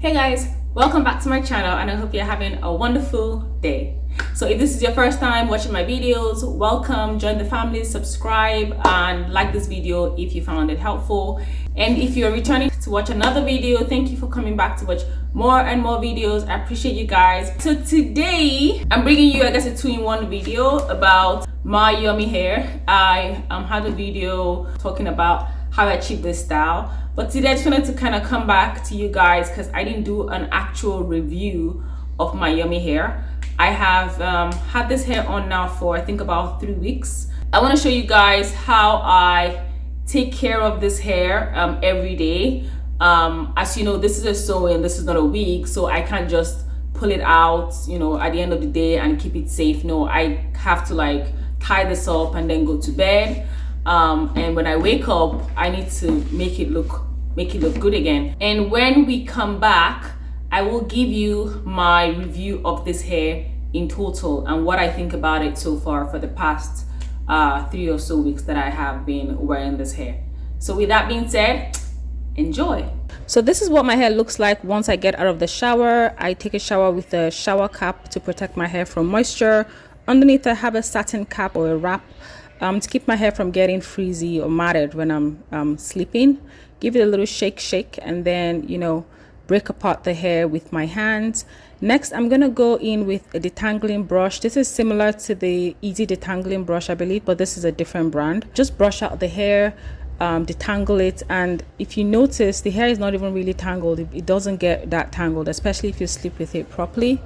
Hey guys, welcome back to my channel and I hope you're having a wonderful day. So if this is your first time watching my videos, welcome, join the family, subscribe and like this video if you found it helpful. And if you're returning to watch another video, thank you for coming back to watch more and more videos. I appreciate you guys. So today I'm bringing you, I guess, a two-in-one video about my yummy hair. I had a video talking about how I achieved this style, but today I just wanted to kind of come back to you guys because I didn't do an actual review of my yummy hair. I have had this hair on now for I think about 3 weeks. I want to show you guys how I take care of this hair every day. As you know, this is a sew-in, this is not a wig, so I can't just pull it out, you know, at the end of the day and keep it safe. No, I have to like tie this up and then go to bed. And when I wake up, I need to make it look good again. And when we come back, I will give you my review of this hair in total and what I think about it so far for the past 3 or so weeks that I have been wearing this hair. So with that being said, enjoy. So this is what my hair looks like once I get out of the shower. I take a shower with a shower cap to protect my hair from moisture. Underneath I have a satin cap or a wrap to keep my hair from getting frizzy or matted when I'm sleeping. Give it a little shake and then, you know, break apart the hair with my hands. Next, I'm gonna go in with a detangling brush. This is similar to the Easy Detangling brush, I believe, but this is a different brand. Just brush out the hair, detangle it, and if you notice, the hair is not even really tangled. It doesn't get that tangled, especially if you sleep with it properly.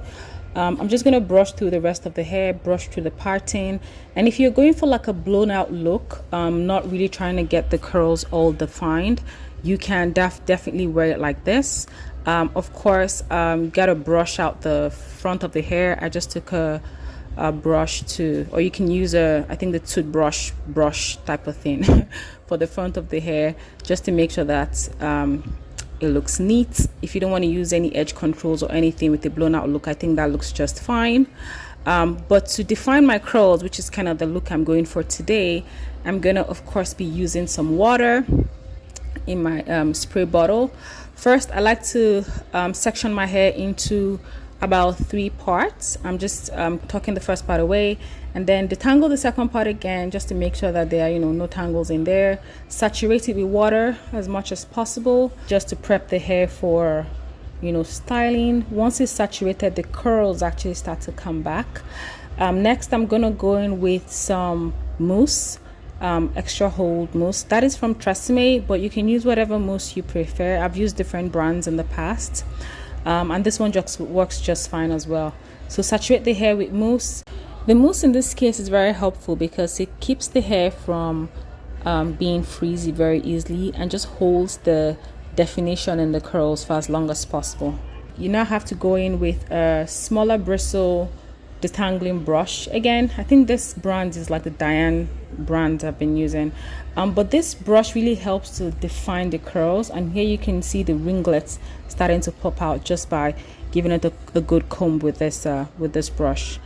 I'm just gonna brush through the rest of the hair, brush through the parting. And if you're going for like a blown out look, not really trying to get the curls all defined, you can definitely wear it like this. Of course, gotta brush out the front of the hair. I just took a brush to, or you can use I think the toothbrush brush type of thing for the front of the hair, just to make sure that it looks neat. If you don't want to use any edge controls or anything with the blown out look, I think that looks just fine. But to define my curls, which is kind of the look I'm going for today, I'm gonna of course be using some water in my spray bottle. First, I like to section my hair into about 3 parts. I'm just tucking the first part away and then detangle the second part again, just to make sure that there are, you know, no tangles in there. Saturate it with water as much as possible, just to prep the hair for, you know, styling. Once it's saturated, the curls actually start to come back. Next, I'm gonna go in with some mousse, extra hold mousse. That is from Tresemme, but you can use whatever mousse you prefer. I've used different brands in the past, and this one just works just fine as well. So saturate the hair with mousse. The mousse in this case is very helpful because it keeps the hair from being frizzy very easily and just holds the definition in the curls for as long as possible. You now have to go in with a smaller bristle detangling brush. Again, I think this brand is like the Diane brand I've been using, but this brush really helps to define the curls, and here you can see the ringlets starting to pop out just by giving it a good comb with this brush.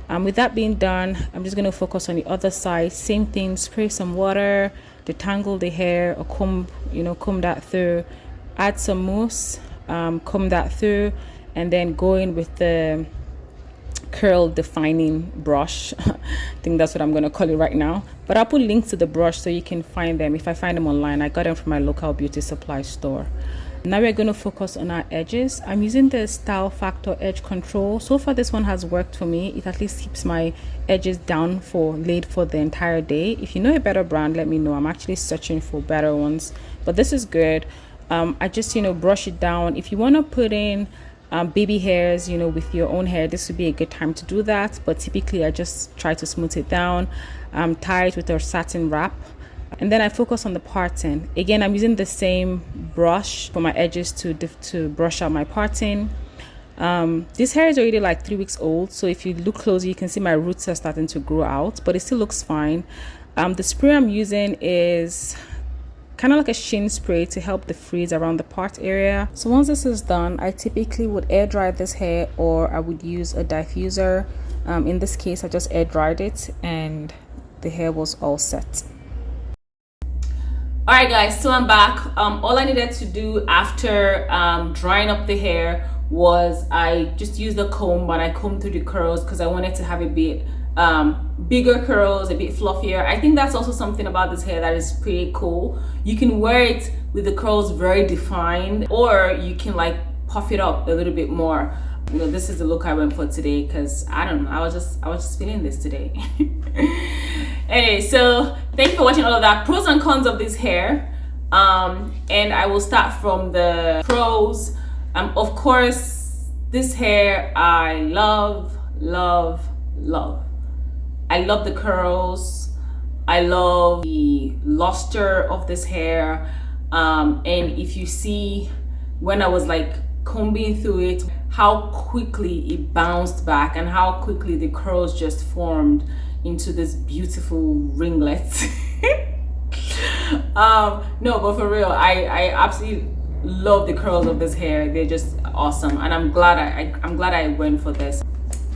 With that being done, I'm just going to focus on the other side. Same thing, spray some water, detangle the hair, or comb that through, add some mousse, comb that through, and then go in with the curl defining brush. I think that's what I'm going to call it right now, but I'll put links to the brush so you can find them. If I find them online, I got them from my local beauty supply store. Now we're going to focus on our edges. I'm using the Style Factor Edge Control. So far this one has worked for me. It at least keeps my edges down laid for the entire day. If you know a better brand, let me know. I'm actually searching for better ones, but this is good. I just, you know, brush it down. If you want to put in baby hairs, you know, with your own hair, this would be a good time to do that, but typically I just try to smooth it down, tie it with a satin wrap, and then I focus on the parting. Again, I'm using the same brush for my edges to brush out my parting. This hair is already like 3 weeks old, so if you look closely you can see my roots are starting to grow out, but it still looks fine. The spray I'm using is kind of like a sheen spray to help the frizz around the part area. So once this is done, I typically would air dry this hair, or I would use a diffuser. In this case, I just air dried it and the hair was all set. All right guys, so I'm back. All I needed to do after drying up the hair was I just used the comb and I combed through the curls because I wanted to have a bit bigger curls, a bit fluffier. I think that's also something about this hair that is pretty cool. You can wear it with the curls very defined, or you can like puff it up a little bit more. You know, this is the look I went for today because I don't know, I was just feeling this today. Anyway, so thank you for watching all of that. Pros and cons of this hair. And I will start from the pros. Of course, this hair I love. I love the curls. I love the luster of this hair. And if you see when I was like combing through it, how quickly it bounced back and how quickly the curls just formed into this beautiful ringlets. No, but for real, I absolutely love the curls of this hair. They're just awesome, and I'm glad I went for this.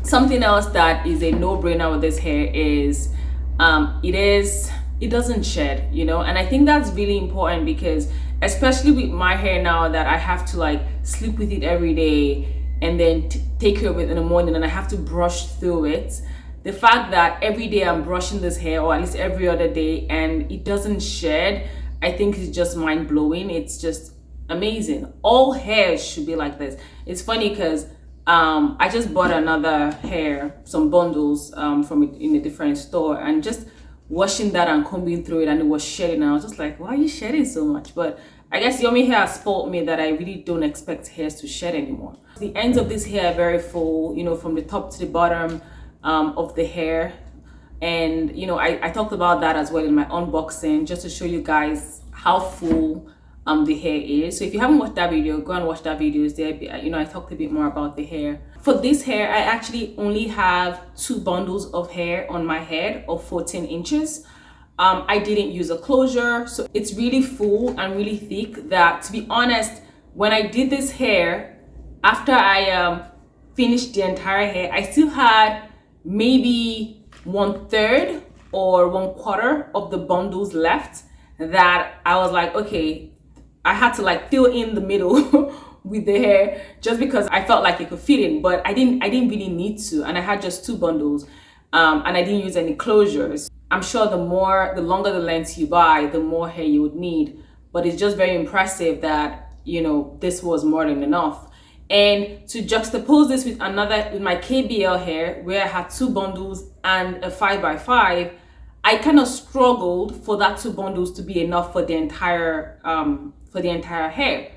Something else that is a no-brainer with this hair is it doesn't shed, you know, and I think that's really important because especially with my hair now that I have to like sleep with it every day and then take care of it in the morning and I have to brush through it. The fact that every day I'm brushing this hair, or at least every other day, and it doesn't shed, I think is just mind-blowing. It's just amazing. All hair should be like this. It's funny because I just bought another hair, some bundles from it in a different store, and just washing that and combing through it, and it was shedding, and I was just like, why are you shedding so much? But I guess Yomi Hair has spoiled me that I really don't expect hairs to shed anymore. The ends of this hair are very full, you know, from the top to the bottom of the hair. And you know, I talked about that as well in my unboxing, just to show you guys how full the hair is. So if you haven't watched that video, go and watch that video. There, you know, I talked a bit more about the hair. For this hair, I actually only have 2 bundles of hair on my head of 14 inches. I didn't use a closure, so it's really full and really thick that, to be honest, when I did this hair, after I finished the entire hair, I still had maybe 1/3 or 1/4 of the bundles left that I was like, okay, I had to like fill in the middle with the hair just because I felt like it could fit in, but I didn't really need to, and I had just 2 bundles and I didn't use any closures. I'm sure the longer the length you buy, the more hair you would need, but it's just very impressive that, you know, this was more than enough. And to juxtapose this with my KBL hair, where I had 2 bundles and a 5x5, I kind of struggled for that 2 bundles to be enough for the entire hair,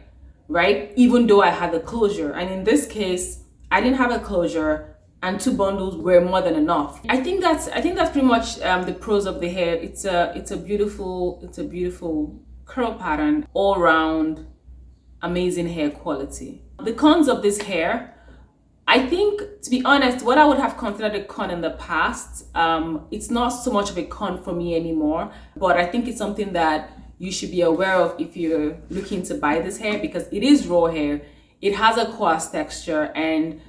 right? Even though I had the closure. And in this case, I didn't have a closure and 2 bundles were more than enough. I think that's pretty much the pros of the hair. It's a beautiful curl pattern, all around amazing hair quality. The cons of this hair, I think, to be honest, what I would have considered a con in the past, it's not so much of a con for me anymore, but I think it's something that you should be aware of if you're looking to buy this hair, because it is raw hair. It has a coarse texture, and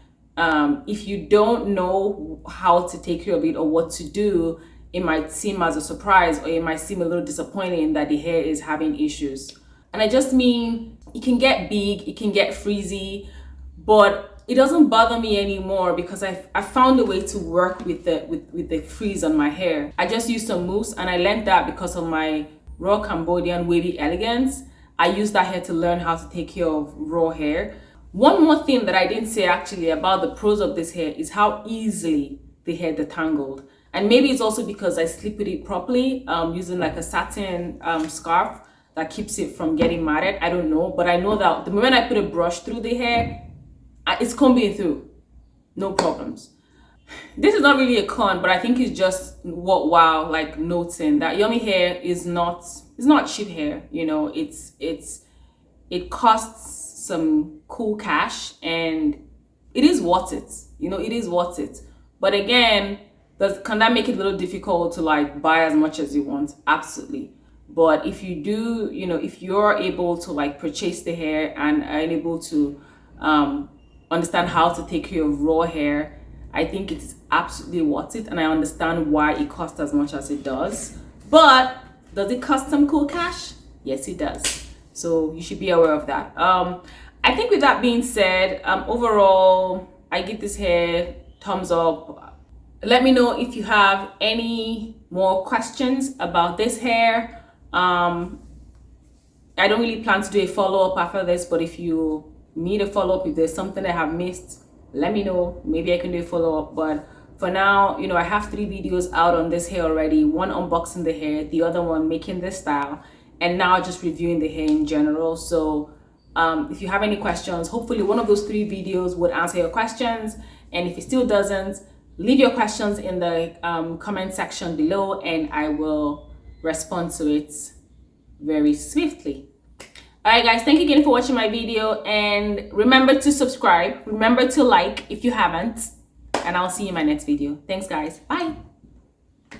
if you don't know how to take care of it or what to do, it might seem as a surprise, or it might seem a little disappointing that the hair is having issues. And I just mean, it can get big, it can get frizzy, but it doesn't bother me anymore because I found a way to work with the frizz on my hair. I just used some mousse, and I learned that because of my raw Cambodian wavy elegance. I used that hair to learn how to take care of raw hair. One more thing that I didn't say actually about the pros of this hair is how easily the hair detangled. And maybe it's also because I sleep with it properly, using like a satin scarf that keeps it from getting matted. I don't know, but I know that the moment I put a brush through the hair, it's combing through, no problems. This is not really a con, but I think it's just wow, like noting that Yomi Hair is not cheap hair. You know, it costs some cool cash, and it is worth it. You know, it is worth it. But again, can that make it a little difficult to like buy as much as you want? Absolutely. But if you do, you know, if you're able to like purchase the hair and are able to understand how to take care of raw hair, I think it's absolutely worth it, and I understand why it costs as much as it does. But does it cost some cool cash? Yes, it does. So you should be aware of that. I think with that being said, overall, I give this hair thumbs up. Let me know if you have any more questions about this hair. I don't really plan to do a follow-up after this, but if you need a follow-up, if there's something I have missed, let me know. Maybe I can do a follow-up. But for now, you know, I have 3 videos out on this hair already. One unboxing the hair, the other one making this style, and now just reviewing the hair in general. So if you have any questions, hopefully one of those 3 videos would answer your questions. And if it still doesn't, leave your questions in the comment section below, and I will respond to it very swiftly. All right, guys, thank you again for watching my video, and remember to subscribe, remember to like if you haven't, and I'll see you in my next video. Thanks, guys. Bye.